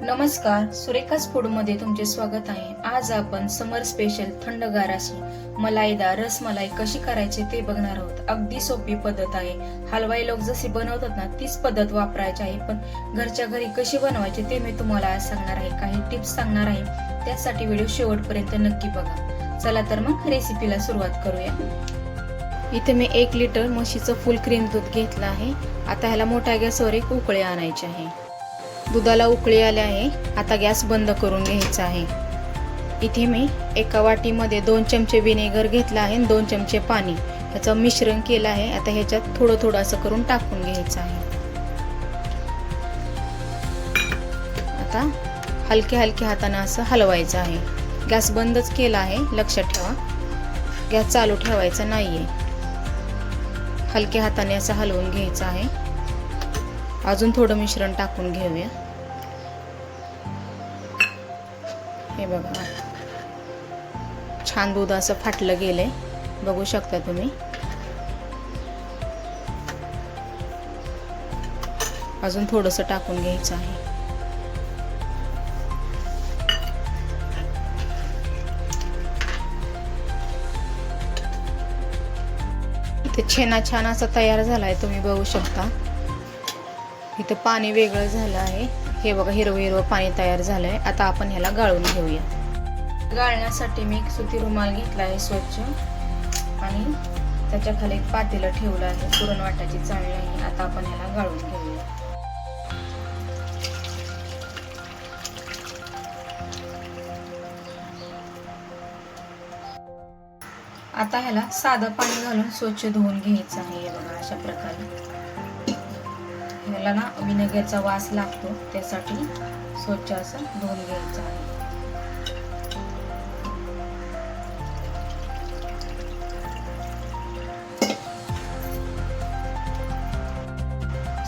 नमस्कार, सुरेखाच फूडमध्ये तुमचे स्वागत आहे। आज आपण समर स्पेशल थंडगार अशी मलाईदार रसमलाई कशी करायची ते बघणार आहोत। अगदी सोपी पद्धत आहे। हलवाई लोक जशी बनवतात ना तीच पद्धत वापरायची आहे, पण घरच्या घरी कशी बनवायची ते मी तुम्हाला आज सांगणार आहे। काही टिप्स सांगणार आहे, त्यासाठी व्हिडिओ शेवटपर्यंत नक्की बघा। चला तर मग रेसिपीला सुरुवात करूया। इथे मी 1 लिटर म्हशीचं फुल क्रीम दूध घेतलं आहे। आता ह्याला मोठ्या गॅसवर एक उकळी आणायची आहे। दुधाला उकळी आली आहे। आता गॅस बंद करून घ्यायचा आहे। इथे मी एका वाटीमध्ये 2 चमचे विनेगर घेतला आहे आणि 2 चमचे पाणी याचं मिश्रण केलं आहे। आता ह्याच्यात थोडं थोडं असं करून टाकून घ्यायचं आहे। आता हलक्या हाताने असं हलवायचं आहे। गॅस बंदच केला आहे, लक्षात ठेवा। गॅस चालू ठेवायचा नाहीये। हलक्या हाताने असं हलवून घ्यायचं आहे। अजून थोडं मिश्रण टाकून घेऊया। हे बघा, छान दूध असं फाटलं गेलंय, बघू शकता तुम्ही। अजून थोडंसं टाकून घ्यायचं आहे। इथे छेना छान असा तयार झालाय, तुम्ही बघू शकता। इथे पाणी वेगळं झालं आहे। हे बघा, हिरवं पाणी तयार झालंय। आता आपण ह्याला गाळून घेऊया। गाळण्यासाठी मी एक सुती रुमाल घेतला आहे स्वच्छ, आणि त्याच्या खाली एक पातेलं ठेवलं आहे। पुरण वाटायची चाळणी आहे। आता आपण ह्याला गाळून घेऊया। आता ह्याला साधं पाणी घालून स्वच्छ धुवून घ्यायचं आहे। हे बघा, अशा प्रकारे। ह्याला ना विनेगरचा वास लागतो, त्यासाठी स्वच्छ असं धुवून घ्यायचं आहे।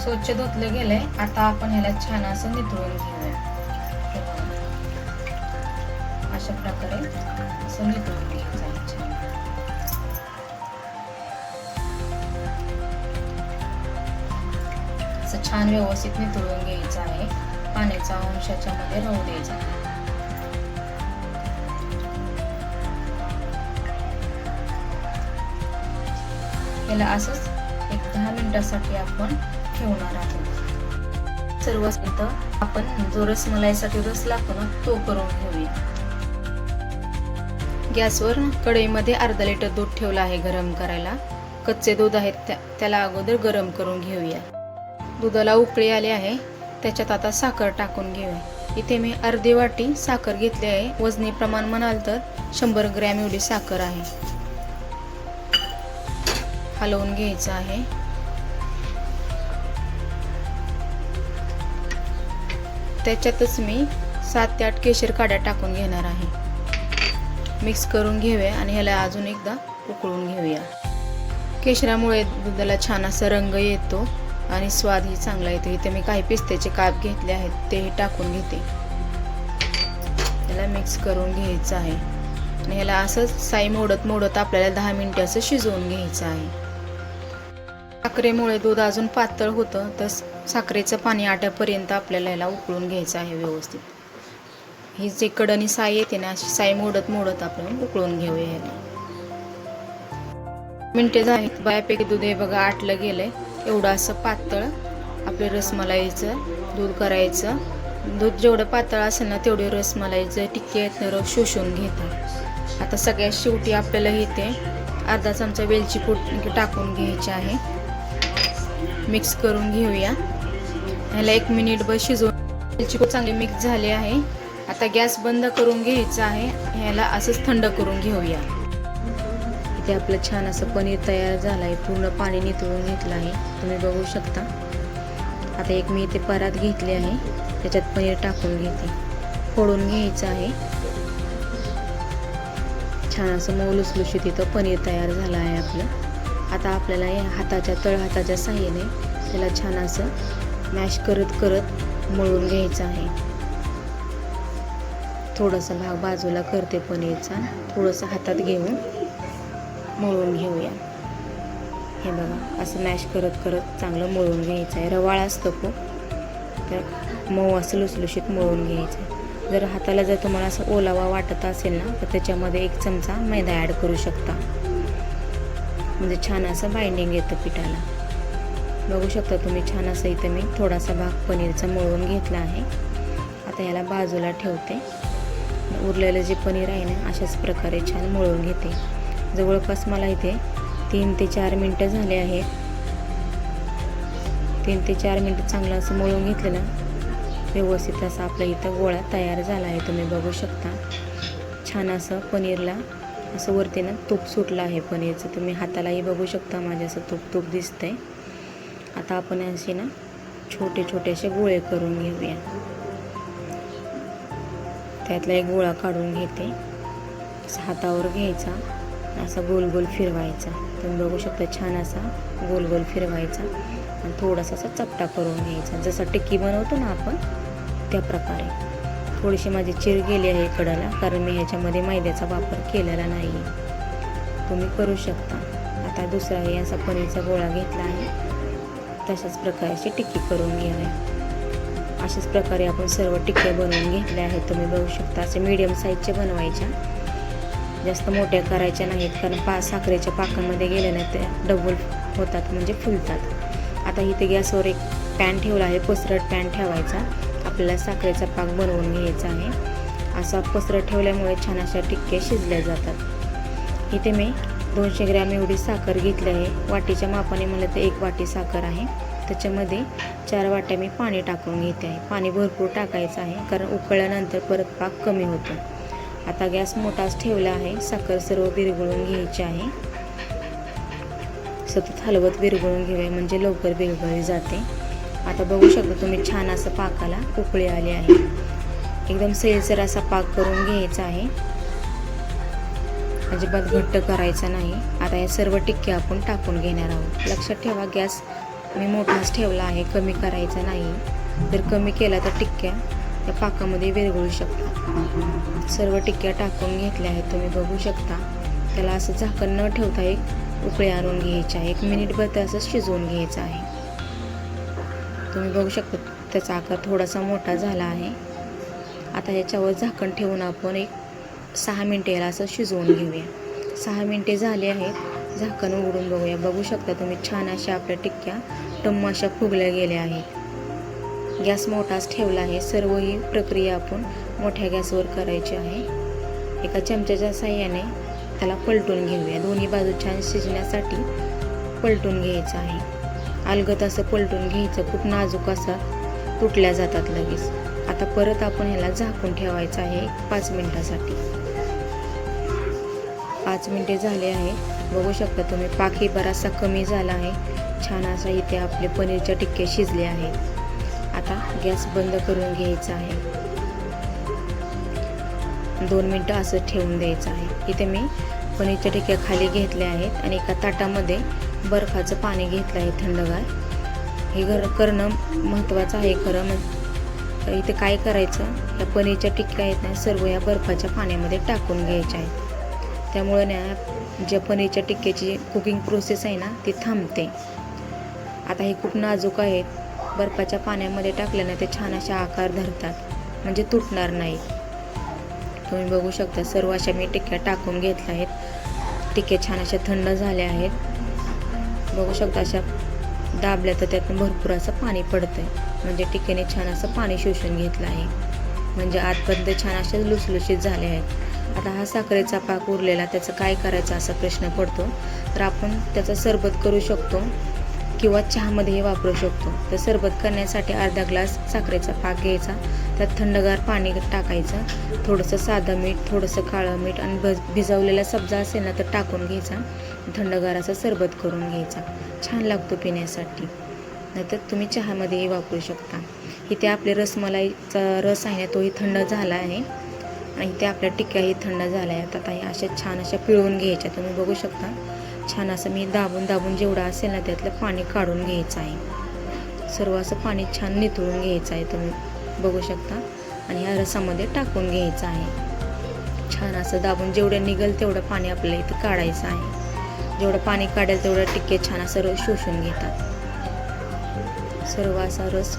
स्वच्छ धुतलं गेलंय। आता आपण ह्याला छान असं निथळून घेऊया। अशा प्रकारे असं निथळून घ्यायचं आहे छान। छान व्यवस्थित निथळून घ्यायचं आहे। पाण्याचा अंश याच्यामध्ये राहू द्यायचा। याला असंच एक 10 मिनिटासाठी आपण ठेवणार आहोत। सर्वात आपण जो रसमलाईसाठी रस लागतो ना तो करून घेऊया। गॅसवर कढईमध्ये अर्धा लिटर दूध ठेवलं आहे गरम करायला। कच्चे दूध आहेत त्याला अगोदर गरम करून घेऊया। दुधाला उकळी आली आहे, त्याच्यात आता साखर टाकून घेऊया। इथे मी अर्धी वाटी साखर घेतली आहे। वजनी प्रमाण म्हणाल तर 100 ग्रॅम एवढी साखर आहे। हलवून घ्यायचं आहे। त्याच्यातच मी 7 ते 8 केशर काड्या टाकून घेणार आहे। मिक्स करून घेऊया आणि ह्याला अजून एकदा उकळून घेऊया। केशरामुळे दुधाला छान असा रंग येतो आणि स्वादही चांगला येतो। इथे मी काही पिस्त्याचे काप घेतले आहेत, तेही टाकून घेते। याला मिक्स करून घ्यायचं आहे आणि ह्याला असं साई मोडत आपल्याला 10 मिनिटे असं शिजवून घ्यायचं आहे। साखरेमुळे दूध अजून पातळ होतं, तर साखरेचं पाणी आट्यापर्यंत आपल्याला याला उकळून घ्यायचं आहे व्यवस्थित। ही जे कडणी साई येते ना, अशी साई मोडत आपण उकळून घेऊया। ह्याला मिनिटे झाली, बऱ्यापैकी दूध हे बघा आटलं गेलंय। एवढं असं पातळ आपलं रसमलाईचं दूध करायचं। दूध जेवढं पातळ असेल ना तेवढे रसमलाईचं टिक्के रस शोषून घेतात। आता सगळ्यात शेवटी आपल्याला इथे अर्धा चमचा वेलची पूड टाकून घ्यायची आहे। मिक्स करून घेऊया। ह्याला 1 मिनिटभर शिजवून वेलची पूड चांगली मिक्स झाली आहे। आता गॅस बंद करून घ्यायचा आहे। ह्याला असंच थंड करून घेऊया। इथे आपलं छान असं पनीर तयार झालं आहे। पूर्ण पाणी निथळून घेतलं आहे, तुम्ही बघू शकता। आता एक मी इथे परात घेतली आहे, त्याच्यात पनीर टाकून घेते। फोडून घ्यायचं आहे। छान असं मऊ लुसलुशीत इथं पनीर तयार झालं आहे आपलं। आता आपल्याला या तळहाताच्या साहाय्याने त्याला छान असं मॅश करत मळून घ्यायचं आहे। थोडासा भाग बाजूला करते पनीरचा, थोडंसं हातात घेऊन मळून घेऊया। हे बघा, असं मॅश करत चांगलं मळून घ्यायचं आहे। रवाळ असतं खूप, तर मऊ असं लुसलुशीत मळून घ्यायचं. जर हाताला जर तुम्हाला असं ओलावा वाटत असेल ना तर त्याच्यामध्ये 1 चमचा मैदा ॲड करू शकता, म्हणजे छान असं बाइंडिंग येतं पिठाला. बघू शकता तुम्ही छान असं इथं मी थोडासा भाग पनीरचा मळून घेतला आहे. आता याला बाजूला ठेवते. उरलेलं जे पनीर आहे ना अशाच प्रकारे छान मळून घेते. जवळपास मला इथे 3 ते 4 मिनटं झाले आहेत. 3 ते 4 मिनटं चांगलं असं मळून घेतलं ना व्यवस्थित असा आपल्या इथं गोळा तयार झाला आहे. तुम्ही बघू शकता छान असं पनीरला असं वरती ना तूप सुटलं आहे पनीरचं. तुम्ही हातालाही बघू शकता माझ्या असं तूप तूप दिसतंय. आता आपण असे ना छोटे छोटे असे गोळे करून घेऊया. त्यातला एक गोळा काढून घेते. हातावर घ्यायचा, असा गोल गोल फिरवायचा. तुम्ही बघू शकता छान असा गोल गोल फिरवायचा आणि थोडासा असा चपटा करून घ्यायचा, जसा टिक्की बनवतो ना आपण त्या प्रकारे. थोडीशी माझी चिर गेली आहे कडाला, कारण मी ह्याच्यामध्ये मैद्याचा वापर केलेला नाही. तुम्ही करू शकता. आता दुसराही असा पनीरचा गोळा घेतला आहे. तशाच प्रकारची टिक्की करून घ्यावी. अशाच प्रकारे आपण सर्व टिक्क्या बनवून घेतल्या आहेत. तुम्ही बघू शकता असे मीडियम साईजच्या बनवायच्या, जास्त मोठ्या करायच्या नाहीत, कारण साखरेच्या पाकामध्ये गेले ना ते डबल होतात, म्हणजे फुलतात. आता इथे गॅसवर एक पॅन ठेवला आहे. पसरट पॅन ठेवायचा. आपल्याला साखरेचा पाक बनवून घ्यायचा आहे. असा पसरट ठेवल्यामुळे छान अशा टिक्क्या शिजल्या जातात. इथे मी 200 ग्रॅम एवढी साखर घेतली आहे. वाटीच्या मापाने म्हणलं तर 1 वाटी साखर आहे. त्याच्यामध्ये 4 वाट्या मी पाणी टाकून घेते आहे. पाणी भरपूर टाकायचं आहे, कारण उकळल्यानंतर परत पाक कमी होतो. आता गॅस मोठाच ठेवला आहे. साखर सर्व विरघळून घ्यायची आहे. सतत हलवत विरघळून घेऊया, म्हणजे लवकर विरघळली जाते. आता बघू शकता तुम्ही छान असं पाकाला उकळी आली आहे. एकदम सैलसर असा पाक करून घ्यायचा आहे, अजिबात घट्ट करायचा नाही. आता या सर्व टिक्क्या आपण टाकून घेणार आहोत. लक्षात ठेवा गॅस मी मोठाच ठेवला आहे, कमी करायचा नाही. जर कमी केला तर टिक्क्या त्या पाकामध्ये विरघळू शकतात. सर्व टिक्क्या टाकून घेतल्या आहेत. तुम्ही बघू शकता. त्याला असं झाकण न ठेवता एक उकळी आणून घ्यायची आहे. 1 मिनिटभर ते असं शिजवून घ्यायचं आहे. तुम्ही बघू शकता त्याचा आकार थोडासा मोठा झाला आहे. आता याच्यावर झाकण ठेवून आपण एक 6 मिनिटे याला असं शिजवून घेऊया. 6 मिनिटे झाली आहेत. झाकण उघडून बघूया. बघू शकता तुम्ही छान अशा आपल्या टिक्क्या टम्म अशा फुगल्या गेल्या आहेत. गॅस मोठाच ठेवला आहे. सर्व ही प्रक्रिया आपण मोठ्या गॅसवर करायची आहे. एका चमच्याच्या साहाय्याने त्याला पलटून घेऊया. दोन्ही बाजू छान शिजण्यासाठी पलटून घ्यायचं आहे. अलगद असं पलटून घ्यायचं. खूप नाजूक असा तुटल्या जातात लगेच. आता परत आपण ह्याला झाकून ठेवायचं आहे 5 मिनिटासाठी. 5 मिनिटे झाले आहे. बघू शकता तुम्ही पाकही बराचसा कमी झाला आहे. छान असा इथे आपले पनीरच्या टिक्के शिजले आहेत. आता गॅस बंद करून घ्यायचा आहे. 2 मिनिटं असं ठेवून द्यायचं आहे. इथे मी पनीरच्या टिक्क्या खाली घेतल्या आहेत आणि एका ताटामध्ये बर्फाचं पाणी घेतलं आहे थंडगार. हे करणं महत्त्वाचं आहे खरं. तर इथे काय करायचं, या पनीरच्या टिक्क्या आहेत ना सर्व या बर्फाच्या पाण्यामध्ये टाकून घ्यायच्या आहेत. त्यामुळे ना ज्या पनीरच्या टिक्क्याची कुकिंग प्रोसेस आहे ना ती थांबते. आता हे खूप नाजूक आहेत. बर्फाच्या पाण्यामध्ये टाकल्याने ते छान अशा आकार धरतात, म्हणजे तुटणार नाही. तुम्ही बघू शकता सर्व अशा मी टिक्क्या टाकून घेतल्या आहेत. टिक्क्या छान अशा थंड झाल्या आहेत. बघू शकता अशा दाबल्या तर त्यातून भरपूर असं पाणी पडतंय, म्हणजे टिक्क्याने छान असं पाणी शोषून घेतलं आहे, म्हणजे आतपर्यंत छान असे लुसलुशीत झाले आहेत. आता हा साखरेचा पाक उरलेला त्याचं काय करायचं असा प्रश्न पडतो. तर आपण त्याचा सरबत करू शकतो किंवा चहामध्येही वापरू शकतो. तर सरबत करण्यासाठी अर्धा ग्लास साखरेचा पाक घ्यायचा. त्यात थंडगार पाणी टाकायचं. थोडंसं साधं मीठ, थोडंसं काळं मीठ आणि भिजवलेला सब्जा असेल ना तर टाकून घ्यायचा. थंडगार असं सरबत करून घ्यायचा. छान लागतो पिण्यासाठी. नाहीतर तुम्ही चहामध्येही वापरू शकता. इथे आपले रसमलाईचा रस आहे ना तोही थंड झाला आहे आणि इथे आपल्या टिक्क्याही थंड झाल्या आहेत. आता ह्या अशा छान अशा पिळून घ्यायच्या. तुम्ही बघू शकता छान असं मी दाबून दाबून जेवढं असेल ना त्यातलं पाणी काढून घ्यायचं आहे. सर्व असं पाणी छान निथळून घ्यायचं आहे. तुम्ही बघू शकता आणि ह्या रसामध्ये टाकून घ्यायचं आहे. छान असं दाबून जेवढं निघेल तेवढं पाणी आपल्याला इथे काढायचं आहे. जेवढं पाणी काढेल तेवढं टिक्के छान असं रस शोषून घेतात. सर्व असा रस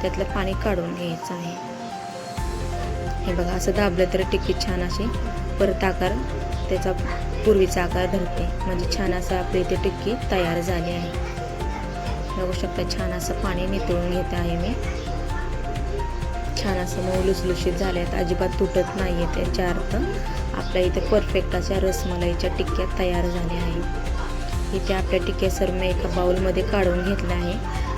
त्यातलं पाणी काढून घ्यायचं आहे. हे बघा, असं दाबलं तर टिक्की छान अशी परत आकार त्याचा पूर्वीचा आकार धरते. म्हणजे छान असं आपली इथे टिक्की तयार झाली आहे. बघू शकता, छान असं पाणी नितळून घेत आहे मी. छान असं मऊ लुसलुशीत झाले आहेत, अजिबात तुटत नाही आहे. त्याच्या अर्थ आपल्या इथे परफेक्ट अशा रसमलाईच्या टिक्क्या तयार झाल्या आहेत. इथे आपल्या टिक्क्या सर्व मी एका बाउलमध्ये काढून घेतल्या आहे.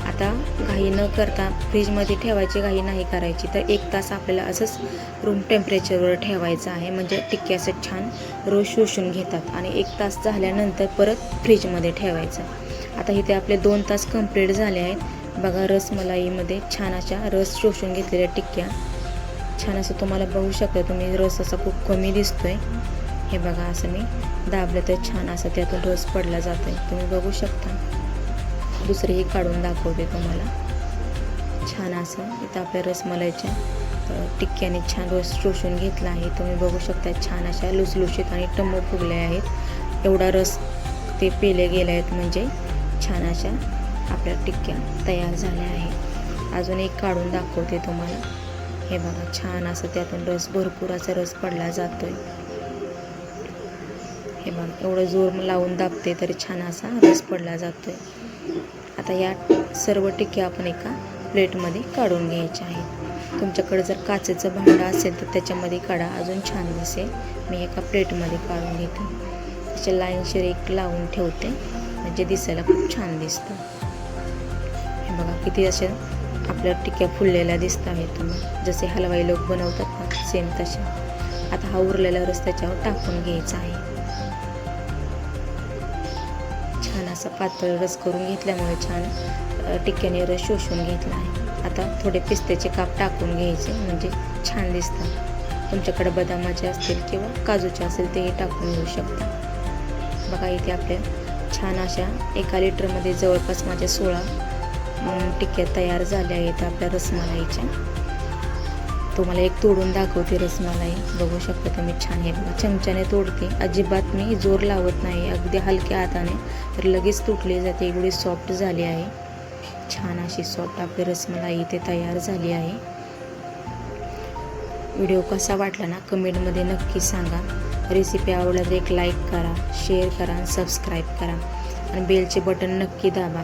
आता घाई न करता फ्रीजमध्ये ठेवायची घाई नाही करायची, तर 1 तास आपल्याला असंच रूम टेम्परेचरवर ठेवायचं आहे. म्हणजे टिक्की असं छान रस शोषून घेतात आणि 1 तास झाल्यानंतर परत फ्रीजमध्ये ठेवायचं. आता इथे आपले 2 तास कंप्लीट झाले आहेत. बघा, रसमलाईमध्ये छान अशा रस शोषून घेतलेल्या टिक्क्या छान असं तुम्हाला बघू शकता तुम्ही. रस असा खूप कमी दिसतोय. हे बघा, असं मी दाबलं तर छान असं त्यातून रस पडला जातोय, तुम्ही बघू शकता. दुसरेही काढून दाखवते तुम्हाला. छान असं इथं आपल्या रसमलाईच्या टिक्क्याने छान रस शोषून घेतला आहे, तुम्ही बघू शकता. छान अशा लुसलुशीत आणि टम्म फुगल्या आहेत. एवढा रस ते पेले गेले आहेत, म्हणजे छान अशा आपल्या टिक्क्या तयार झाल्या आहेत. अजून एक काढून दाखवते तुम्हाला. हे बघा, छान असं त्यातून रस, भरपूर असा रस पडला जातोय. हे बघा, एवढं जोर लावून दाबते तरी छान असा रस पडला जातोय. आता या सर्व टिक्क्या आपण एका प्लेटमध्ये काढून घ्यायच्या आहेत. तुमच्याकडे जर काचेचं भांडं असेल तर त्याच्यामध्ये काढा, अजून छान दिसेल. मी एका प्लेटमध्ये काढून घेते. त्याच्या लाईनशीर एक लावून ठेवते, म्हणजे दिसायला खूप छान दिसतं. हे बघा, किती अशा आपल्या टिक्क्या फुललेल्या दिसत आहेत तुम्ही, जसे हलवाई लोक बनवतात ना, सेम तशा. आता हा उरलेला रस त्याच्यावर टाकून घ्यायचा आहे. छान असा पातळ रस करून घेतल्यामुळे छान टिक्क्याने रस शोषून घेतला आहे. आता थोडे पिस्त्याचे काप टाकून घ्यायचे, म्हणजे छान दिसतात. तुमच्याकडे बदामाचे असतील किंवा काजूचे असेल तेही टाकून घेऊ शकता. बघा, इथे आपल्या छान अशा 1 लिटरमध्ये जवळपास माझ्या 16 टिक्क्या तयार झाल्या आहेत आपल्या रसमलाईच्या. तुम्हाला एक तोडून दाखवते रसमलाई, बघू शकता तुम्ही. छान आहे बघा, चमच्याने तोडते, अजिबात मी जोर लावत नाही, अगदी हलक्या हाताने, तर लगेच तुटली जाते. एवढी सॉफ्ट झाली आहे. छान अशी सॉफ्ट आपली रसमलाई इथे तयार झाली आहे. व्हिडिओ कसा वाटला ना, कमेंटमध्ये नक्की सांगा. रेसिपी आवडला तर एक लाईक करा, शेअर करा आणि सबस्क्राईब करा आणि बेलचे बटन नक्की दाबा.